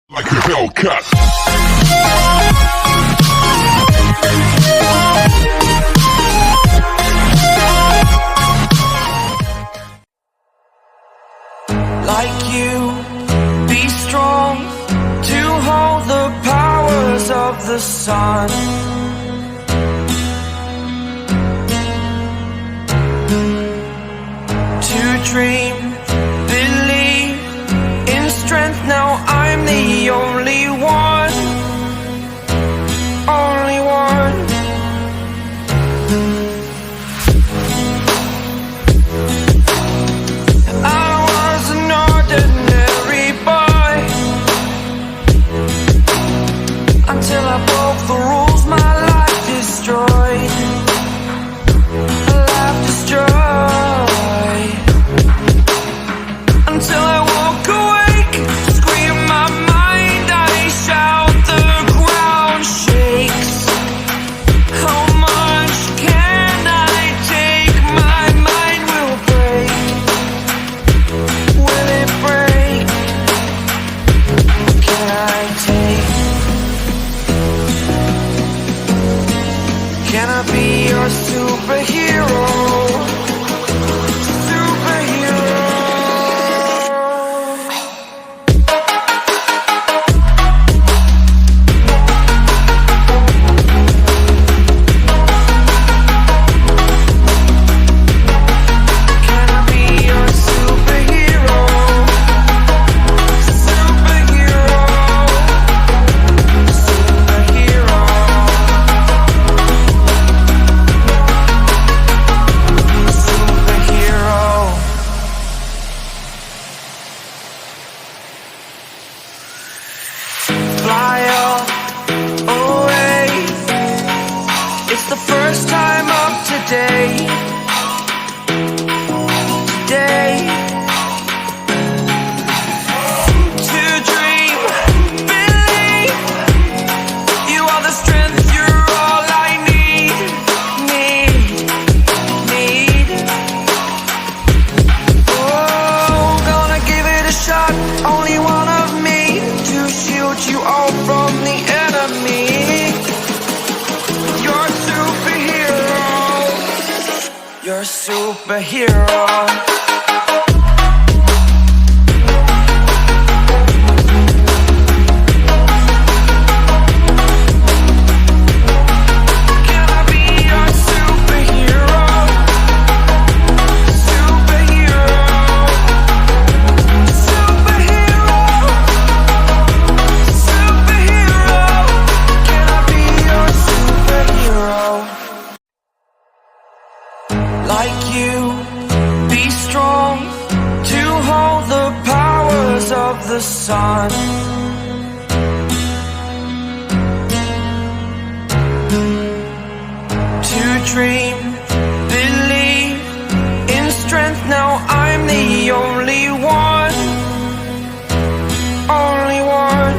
Like a Hellcat. Like you, be strong to hold the powers of the sun. To dream, believe in strength. Now I'm the only one, only one. I was an ordinary boy until I broke the rules. My life destroyed, life destroyed. Until I woke awake, scream my mind, I shout, the ground shakes. How much can I take? My mind will break. Will it break? What can I take? Can I be your superhero? Fly up, away. It's the first time of today. Today. To dream, believe. You are the strength, you're all I need. Need. Oh, gonna give it a shot. Only one of me to shield you all from the enemy. You're a superhero. You're a superhero. Can I be your superhero? Superhero. Superhero. Superhero. Can I be your superhero? Like you, be strong to hold the powers of the sun. To dream, believe in strength. Now I'm the only one, only one.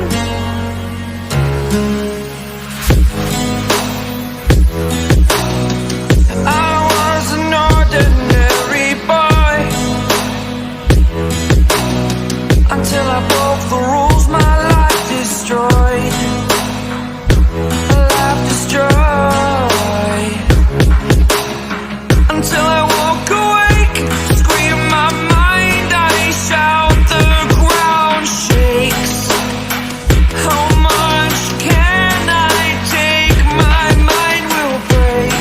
I was an ordinary boy until I broke the rules. My life destroyed, life destroyed. Until I woke awake, scream my mind, I shout, the ground shakes. How much can I take? My mind will break.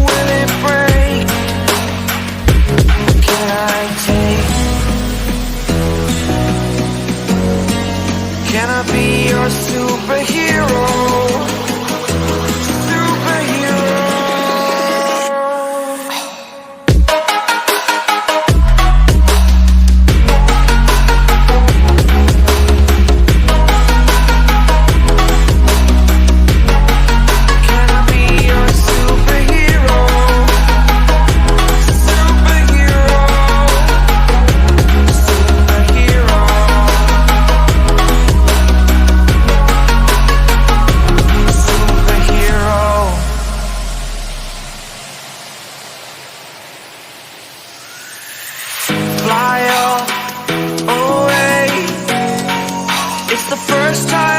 Will it break? What can I take? Can I be your superhero? Superhero. Can I be your superhero? Superhero. Superhero. It's the first time